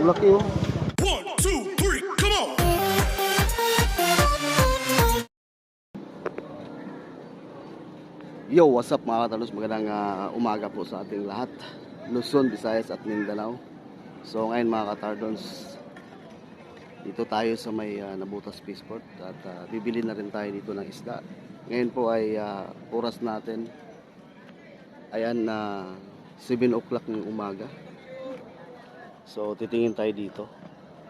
Ang laki oh. 1, 2, 3, come on! Yo, what's up mga katalos? Magandang umaga po sa ating lahat, Luzon, Visayas at Mindanao. So ngayon mga katardons, dito tayo sa may Nabutas Peaceport at bibili na rin tayo dito ng isda. Ngayon po ay oras natin, ayan, 7 o'clock ng umaga. So titingin tayo dito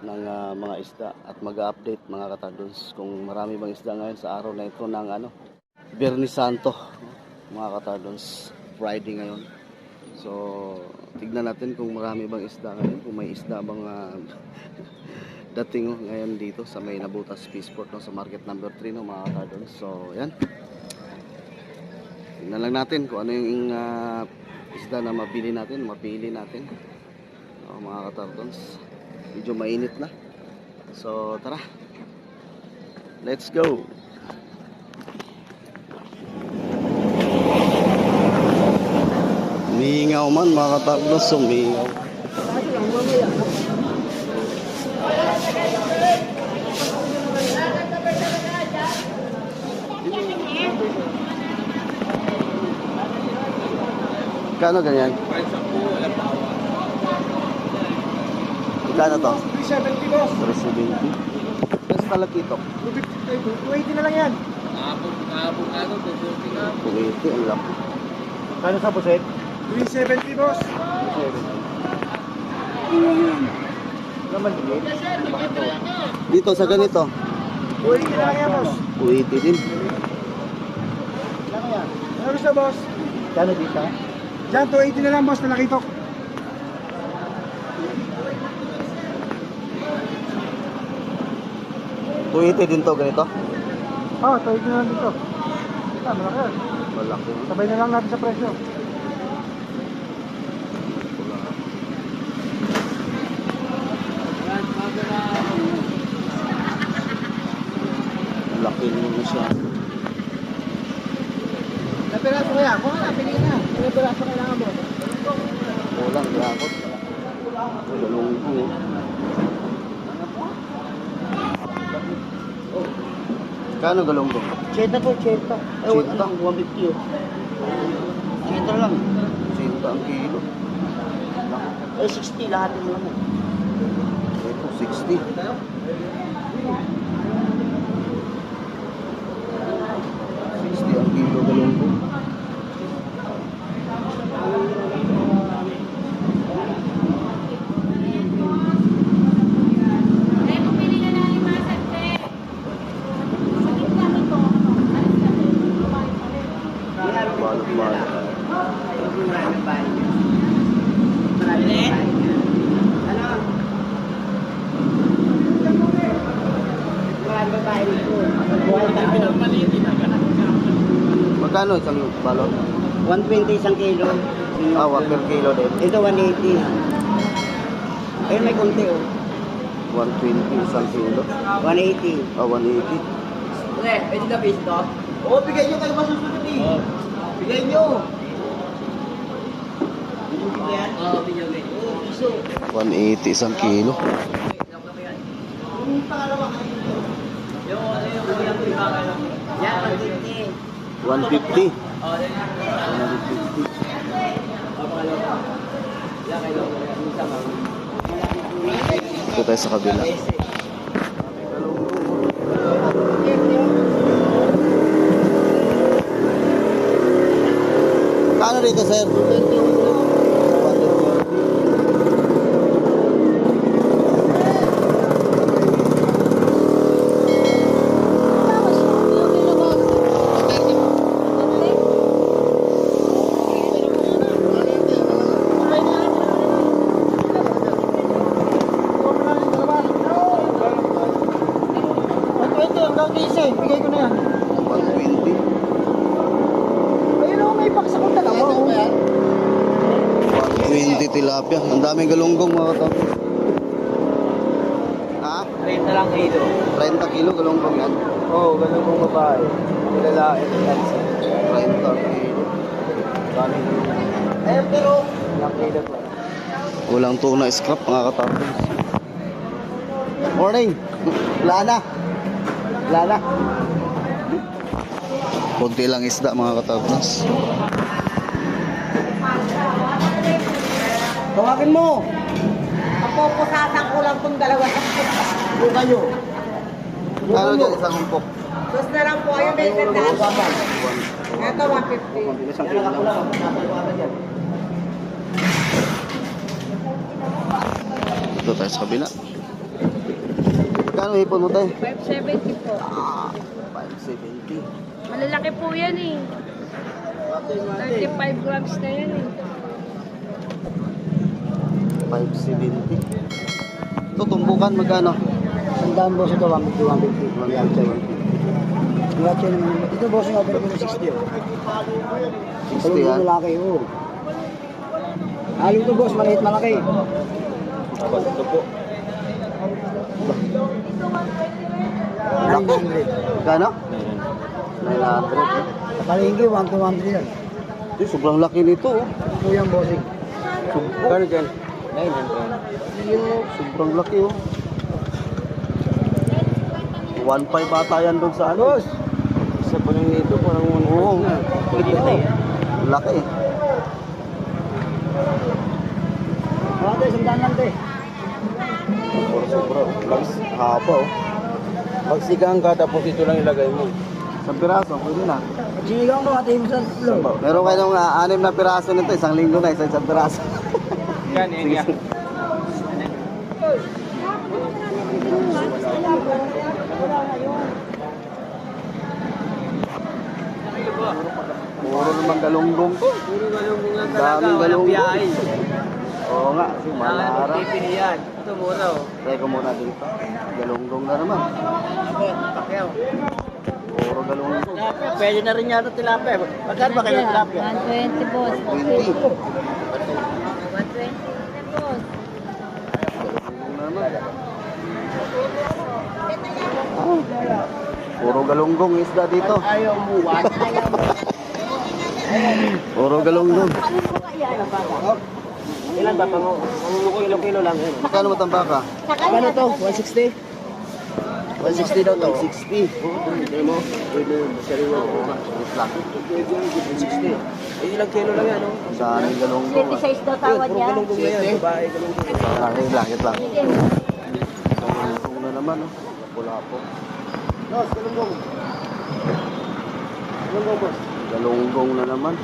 ng mga isda at mag-update mga katardons kung marami bang isda ngayon sa araw na ito ng Biyernes Santo mga katardons, Friday ngayon. So tignan natin kung marami bang isda ngayon, kung may isda bang dating ngayon dito sa may Nabutas Peaceport sa market number 3 mga katardons. So yan, tignan lang natin kung ano yung isda na mapili natin mga katardons. Medyo mainit na, so tara, let's go. Umiingaw man mga katardons, umiingaw. Kano ganyan? Kano to? 370 boss. 370. Kasi talakito. 280 na lang yan. Nakapong na ito, 240 na. 280, ang laki. Kano sa puset? 370 boss. 370. Naman din. Dito sa ganito, 280 na lang yan boss. 280 din. Lang yan. Ano gusto boss? Kano dito? Diyan 280 na lang boss, talakitok. 280 din to, ganito? Oo, 280 na lang dito. Malaki yan. Malaki. Sabay na lang natin sa presyo. Malaki nyo siya. Napiraso kaya? Kung nga, pili na. Napiraso kailangan mo. Kulang, lakot. Galunggo. Kano galunggo? Cheta po, cheta. Cheta? 150 oh. Cheta lang. 100 ang kilo. Eh, 60 lahat mo lang. Ito, 60. 60 ang kilo galunggo. Balot-balot. Magkano isang balot? 120 isang kilo. 1 per kilo din. Ito 180. Ayun may konti oh. 120 isang kilo. 180. 180. Pwede na piso to? Oo, bigay nyo kayo masusunod eh. Bigay nyo. Oo, bigay nyo. Oo, piso. 180 isang kilo. Yung pangalawa kayo dito. Yung kuya ko iba kayo. Yan, 150. 150. 150. Ito tayo sa kabila. Kano rito, sir? 120. Bigay ko na yan. 120. Ayun o, may paksa kong dalawa. 120 tilapia. Ang daming galunggong mga katapos. Ha? 30 lang kilo. 30 kilo galunggong yan. Oo, ganun kong babae. Lalaki. 30 kilo. Dami. Eh, pero... Ilang kilo po. Walang tuna scrap mga katapos. Morning. Wala na. Wala na. Kunti lang isda mga katarnas. Tawagin mo! Papupusasan ko lang itong dalawa sa kung kayo. Ano dyan isang humpok? Sus na lang po, ayun may ganda. Ito, 150. Isang kilo lang. Ito tayo sa kabila. Kano hipon mo tayo? 570 po. 570. Malalaki po yan eh. 35 grams na yan eh. 570. Ito, tumbukan magkano? Sandaan boss ito, 150. 170. Yache naman. Ito boss yung offer ko ng 60. 60 yan. Malaki, oo. Ayun to boss, maliit malaki. Ito po. 900. Kano? 900. Sa palengke, 1 to 100 yan. Ito, sobrang laki nito. Oh. Ito yung bossing. Kano dyan? 900. Sobrang laki oh. 1.5 bata yan doon sa ano? Isa pa lang nito, parang 1.5 na. Laki eh. Wala tayo, sandaan lang tayo. Sobra. Lags, haba oh. Magsigang ka, tapos ito lang ilagay mo. Isang piraso, pwede na. Sinigang ko, ate mo sa floor. Meron kayong 6 na piraso nito, isang linggo na, isang piraso. Yan, yan. Puro naman galunggong to. Puro galunggong lang talaga. Daming Walang galunggong. biyahe. Oo nga, si Malara. Pipili yan. Ito mura oh. Try ko muna dito. Galunggong na naman. Pakyaw. Puro galunggong. Tilapia, pwede na rin yata tilapia. Magkano ba kayo ng tilapia? 120 boss. 20. 120 boss. Galunggong na naman. Puro galunggong isda dito. Ayaw mo, what? Puro galunggong. Ilan ba? Pang kilo-kilo lang yun. Magkano mo tambaka? Ano to? 160? 160 daw to. 160. Hindi mo, pwede sariwa ko. Eh, ilang kilo lang yan, no? Saan yung galunggong? 26 daw tawad Puro niya. galunggong na yan. Babae galunggong. Langit lang. Galunggong na naman. Oh. Pula po. Boss, galunggong. Galunggong, boss. Galunggong na naman.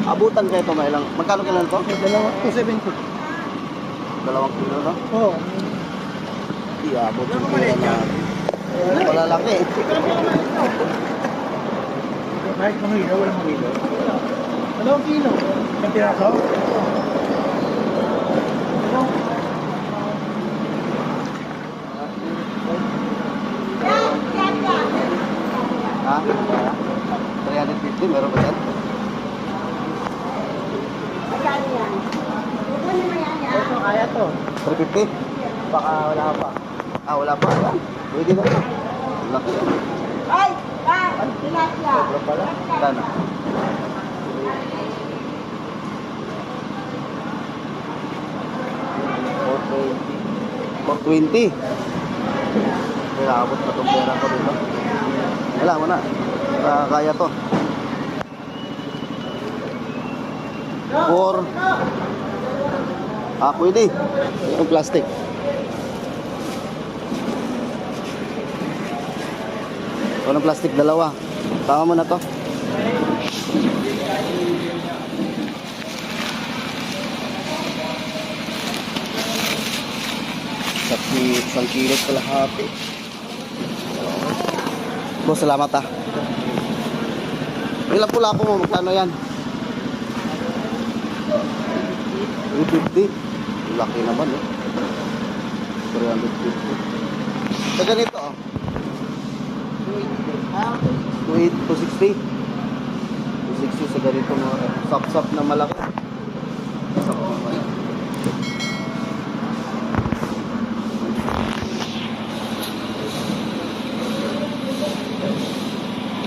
Abutan kayo ito may ilang. Magkano kailan to? Dalawa, 270. 2 kilo na. Oo. Di abot yung kilo na. Wala laki. Kahit mangilaw, walang mangilaw. 2 kilo. Ang piraso? Ha? 350 meron ba yan? Ito, kaya to. 350? Baka wala pa. Ah, wala pa. Ayan. Pwede na. Laki. Ay! Ay! Tilapia! Sobra pala. Kano? $420. Kaya abot pa itong pera ko dito. Wala mo na. Kaya to. 4. Ah, pwede. Itong plastic. Ito ng plastic, 2. Tama mo na to. Isang kilo kalahati. Boss, salamat ah. Ilang pula po mo? Magkano yan? 350. Laki naman eh. 350. Sa ganito oh. 260. 260 sa ganito mo. Sap-sap na malaki. Sap na malaki.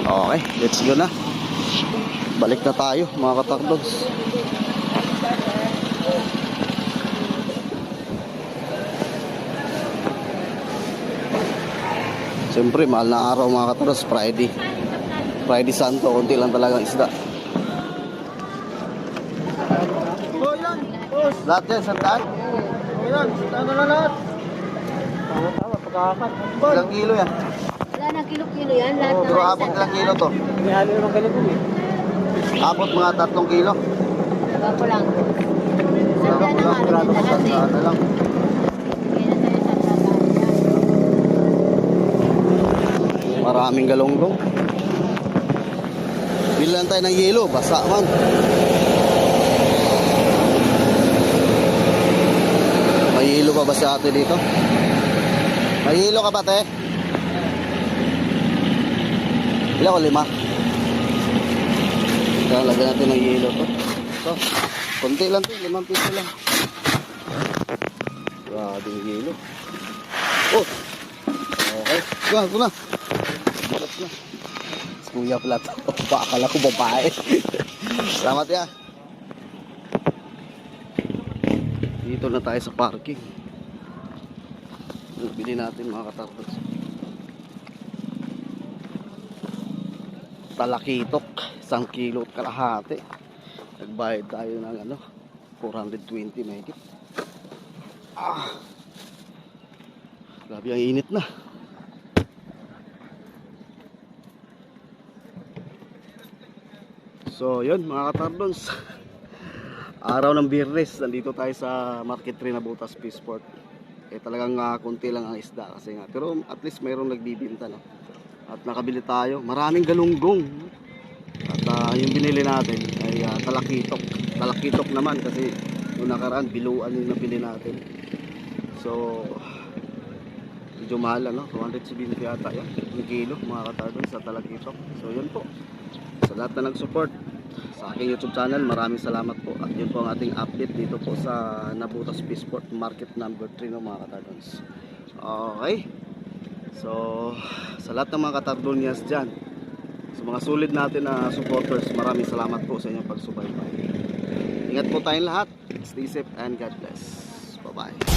Okay, let's go na. Balik na tayo mga katardogs. Siyempre, mahal na araw mga katardogs, Friday. Friday Santo, konti lang talagang isda. Lahat yan, sandaan? Ano na lahat? Tama, pagkakat. Ilang kilo yan? Wala na kilo-kilo yan. Lahat na Pero abot ilang kilo to? May halo naman kayo po eh. Abot mga 3 kilo. Bago lang. Sandyan na nga. Lahat eh. Sandaan na lang. Bigyan na tayo sa trabaho yan. Maraming galonggong. Bilan tayo ng yelo, basa man. May yelo pa ba sa atin dito? May yelo ka ba, te? Ilan ko, 5? Lagyan natin ng yelo to. Ito, konti lang to, 5 piso lang. Grabe yung yelo. Oh! Okay, ito na. Bukas na. Kuya pala to. Akala ko babae. Salamat ya. Dito na tayo sa parking. Bili natin mga katartos. Talakitok. 1 kilo at kalahati. Nagbayad tayo ng 420 mahigit. Grabe ang init na. So yun mga katardons. Araw ng Biyernes, nandito tayo sa Market 3 Nabutas Peaceport. Talagang konti lang ang isda kasi nga. Pero at least mayroong nagbibinta, no? At nakabili tayo. Maraming galunggong. At yung binili natin ay talakitok. Talakitok naman kasi nung nakaraan biluan yung nabili natin. So medyo mahal, 270 yata yan. 1 kilo mga katardons sa talakitok. So yun po. Sa lahat na nag-support sa aking YouTube channel, maraming salamat po. At yun po ang ating update dito po sa Nabutas Peaceport Market number 3 ng mga katardons. Okay. So sa lahat ng mga katardonians dyan, sa mga solid natin na supporters, maraming salamat po sa inyong pagsubaybay. Ingat po tayong lahat. Stay safe and God bless. Bye bye.